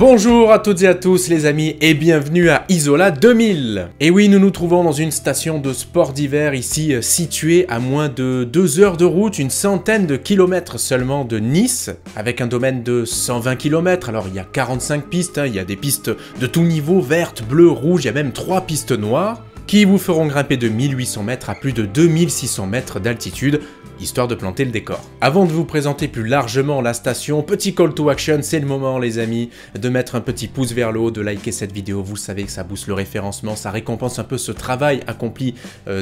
Bonjour à toutes et à tous les amis et bienvenue à Isola 2000. Et oui, nous nous trouvons dans une station de sport d'hiver ici située à moins de 2 heures de route, une centaine de kilomètres seulement de Nice, avec un domaine de 120 km. Alors il y a 45 pistes, il y a des pistes de tout niveau, vertes, bleues, rouges, il y a même 3 pistes noires, qui vous feront grimper de 1800 mètres à plus de 2600 mètres d'altitude, histoire de planter le décor. Avant de vous présenter plus largement la station, petit call to action, c'est le moment les amis, de mettre un petit pouce vers le haut, de liker cette vidéo, vous savez que ça booste le référencement, ça récompense un peu ce travail accompli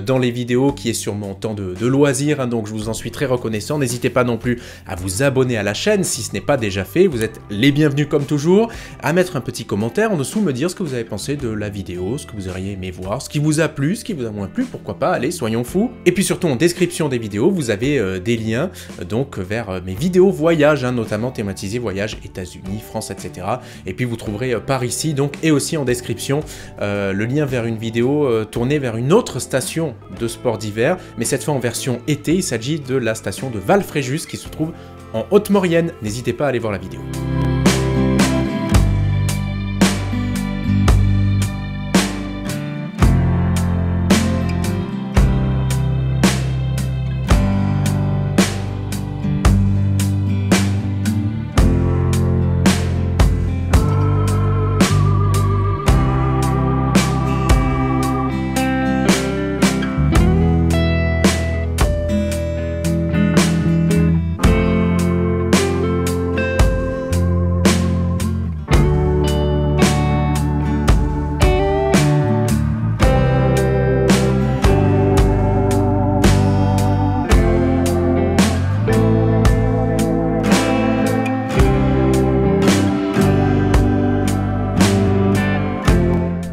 dans les vidéos qui est sur mon temps de loisir, donc je vous en suis très reconnaissant. N'hésitez pas non plus à vous abonner à la chaîne si ce n'est pas déjà fait, vous êtes les bienvenus comme toujours, à mettre un petit commentaire en dessous, me dire ce que vous avez pensé de la vidéo, ce que vous auriez aimé voir, ce qui vous a plu, ce qui vous a moins plu, pourquoi pas, allez, soyons fous. Et puis surtout en description des vidéos, vous avez des liens donc vers mes vidéos voyage, notamment thématisées voyage États-Unis, France, etc. Et puis vous trouverez par ici donc et aussi en description le lien vers une vidéo tournée vers une autre station de sport d'hiver, mais cette fois en version été. Il s'agit de la station de Val-Fréjus qui se trouve en Haute-Maurienne. N'hésitez pas à aller voir la vidéo.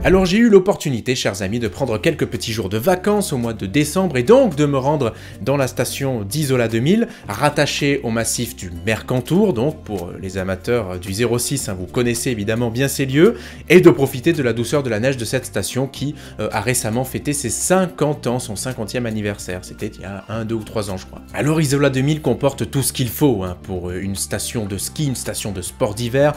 Alors j'ai eu l'opportunité, chers amis, de prendre quelques petits jours de vacances au mois de décembre et donc de me rendre dans la station d'Isola 2000, rattachée au massif du Mercantour, donc pour les amateurs du 06, vous connaissez évidemment bien ces lieux, et de profiter de la douceur de la neige de cette station qui a récemment fêté ses 50 ans, son 50e anniversaire, c'était il y a 1, 2 ou 3 ans je crois. Alors Isola 2000 comporte tout ce qu'il faut pour une station de ski, une station de sport d'hiver,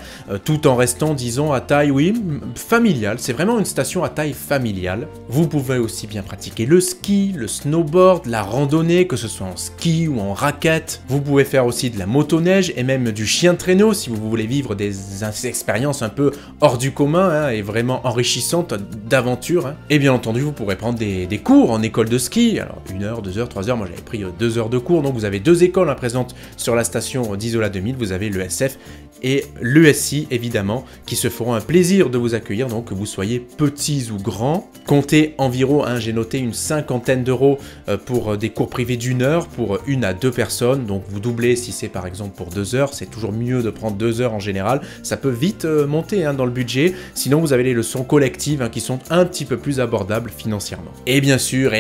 tout en restant, disons, à taille, oui, familiale, c'est vraiment une station à taille familiale. Vous pouvez aussi bien pratiquer le ski, le snowboard, la randonnée, que ce soit en ski ou en raquette. Vous pouvez faire aussi de la motoneige et même du chien de traîneau si vous voulez vivre des expériences un peu hors du commun et vraiment enrichissantes d'aventure. Et bien entendu, vous pourrez prendre des cours en école de ski. Alors 1 heure, 2 heures, 3 heures, moi j'avais pris 2 heures de cours, donc vous avez 2 écoles présentes sur la station d'Isola 2000. Vous avez l'ESF et l'ESI évidemment, qui se feront un plaisir de vous accueillir, donc que vous soyez petits ou grands. Comptez environ, j'ai noté une 50aine d'euros pour des cours privés d'1 heure pour 1 à 2 personnes, donc vous doublez si c'est par exemple pour 2 heures, c'est toujours mieux de prendre 2 heures en général, ça peut vite monter dans le budget, sinon vous avez les leçons collectives qui sont un petit peu plus abordables financièrement. Et bien sûr,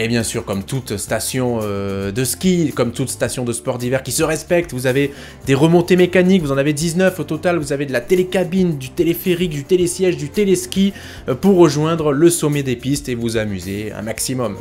comme toute station de ski, comme toute station de sport d'hiver qui se respecte, vous avez des remontées mécaniques, vous en avez 19 au total, vous avez de la télécabine, du téléphérique, du télésiège, du téléski pour rejoindre le sommet des pistes et vous amuser un maximum.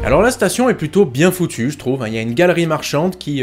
Alors la station est plutôt bien foutue, je trouve. Il y a une galerie marchande qui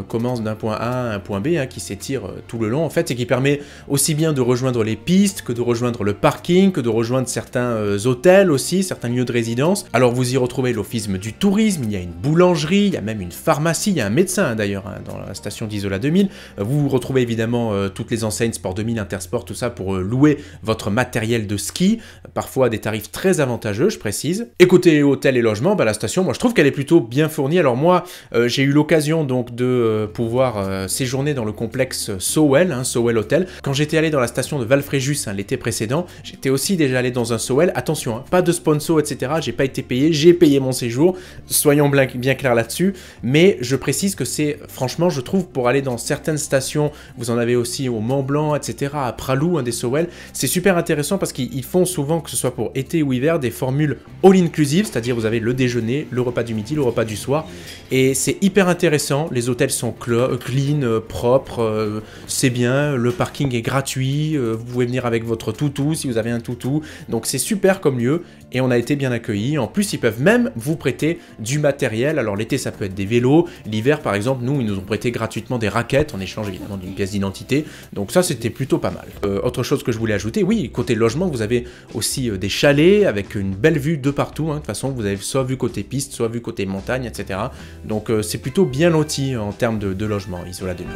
commence d'un point A à un point B, qui s'étire tout le long en fait, et qui permet aussi bien de rejoindre les pistes que de rejoindre le parking, que de rejoindre certains hôtels aussi, certains lieux de résidence. Alors vous y retrouvez l'office du tourisme, il y a une boulangerie, il y a même une pharmacie, il y a un médecin d'ailleurs dans la station d'Isola 2000. Vous retrouvez évidemment toutes les enseignes Sport 2000, Intersport, tout ça pour louer votre matériel de ski, parfois à des tarifs très avantageux, je précise. Et côté hôtel et logement, la station. Moi, je trouve qu'elle est plutôt bien fournie. Alors moi, j'ai eu l'occasion donc de pouvoir séjourner dans le complexe Sowell, Sowell Hotel. Quand j'étais allé dans la station de Val-Fréjus l'été précédent, j'étais aussi déjà allé dans un Sowell. Attention, pas de sponsor, etc. J'ai pas été payé, j'ai payé mon séjour. Soyons bien clairs là-dessus. Mais je précise que c'est, franchement, je trouve, pour aller dans certaines stations, vous en avez aussi au Mont-Blanc, etc., à Pralou, des Sowell, c'est super intéressant parce qu'ils font souvent, que ce soit pour été ou hiver, des formules all-inclusive, c'est-à-dire vous avez le déjeuner, le repas du midi, le repas du soir, et c'est hyper intéressant. Les hôtels sont clean, propres, c'est bien, le parking est gratuit, vous pouvez venir avec votre toutou si vous avez un toutou, donc c'est super comme lieu, et on a été bien accueillis. En plus, ils peuvent même vous prêter du matériel. Alors l'été, ça peut être des vélos, l'hiver, par exemple, nous, ils nous ont prêté gratuitement des raquettes, en échange évidemment d'une pièce d'identité, donc ça, c'était plutôt pas mal. Autre chose que je voulais ajouter, oui, côté logement, vous avez aussi des chalets avec une belle vue de partout, de toute façon, vous avez soit vu côté piste, soit vu côté montagne, etc. Donc c'est plutôt bien loti en termes de logement, Isola 2000.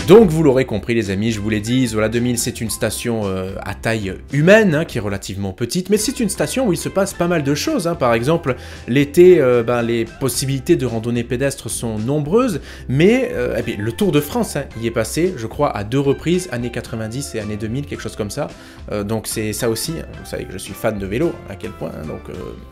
Donc vous l'aurez compris les amis, je vous l'ai dit, Isola 2000 c'est une station à taille humaine, qui est relativement petite, mais c'est une station où il se passe pas mal de choses. Par exemple, l'été, les possibilités de randonnée pédestre sont nombreuses, mais le Tour de France y est passé, je crois, à 2 reprises, années 90 et années 2000, quelque chose comme ça. Donc c'est ça aussi, vous savez que je suis fan de vélo, à quel point.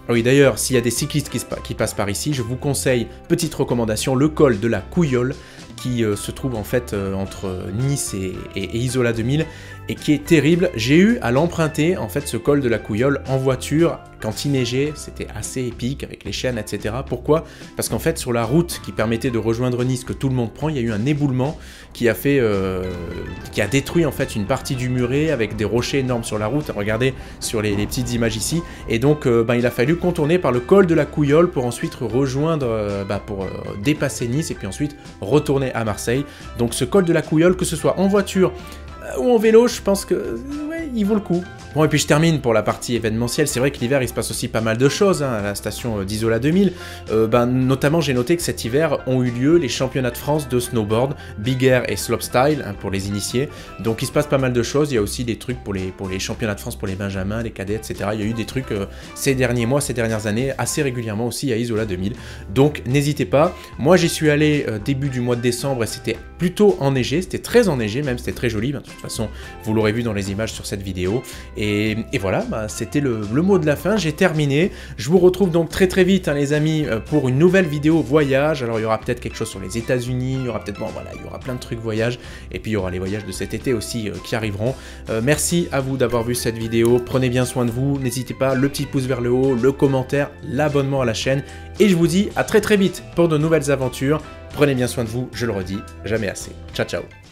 Oui d'ailleurs, s'il y a des cyclistes qui passent par ici, je vous conseille, petite recommandation, le col de la Couillole, qui se trouve en fait entre Nice et Isola 2000 et qui est terrible. J'ai eu à l'emprunter en fait ce col de la Couillole en voiture quand il neigeait, c'était assez épique avec les chaînes, etc. Pourquoi? Parce qu'en fait sur la route qui permettait de rejoindre Nice que tout le monde prend, il y a eu un éboulement qui a fait, qui a détruit en fait une partie du muret avec des rochers énormes sur la route. Regardez sur les petites images ici. Et donc il a fallu contourner par le col de la Couillole pour ensuite rejoindre, pour dépasser Nice et puis ensuite retourner à Marseille. Donc ce col de la Couillole, que ce soit en voiture ou en vélo, je pense que ouais, il vaut le coup. Bon, et puis je termine pour la partie événementielle. C'est vrai que l'hiver, il se passe aussi pas mal de choses à la station d'Isola 2000. Notamment, j'ai noté que cet hiver ont eu lieu les championnats de France de snowboard, Big Air et Slopestyle, pour les initiés. Donc il se passe pas mal de choses. Il y a aussi des trucs pour les championnats de France, pour les benjamins, les cadets, etc. Il y a eu des trucs ces derniers mois, ces dernières années, assez régulièrement aussi à Isola 2000. Donc n'hésitez pas. Moi, j'y suis allé début du mois de décembre et c'était plutôt enneigé. C'était très enneigé, même c'était très joli. De toute façon, vous l'aurez vu dans les images sur cette vidéo. Et voilà, c'était le mot de la fin, j'ai terminé. Je vous retrouve donc très très vite les amis pour une nouvelle vidéo voyage. Alors il y aura peut-être quelque chose sur les États-Unis, il y aura peut-être, il y aura plein de trucs voyage. Et puis il y aura les voyages de cet été aussi qui arriveront. Merci à vous d'avoir vu cette vidéo, prenez bien soin de vous. N'hésitez pas, le petit pouce vers le haut, le commentaire, l'abonnement à la chaîne. Et je vous dis à très très vite pour de nouvelles aventures. Prenez bien soin de vous, je le redis, jamais assez. Ciao ciao.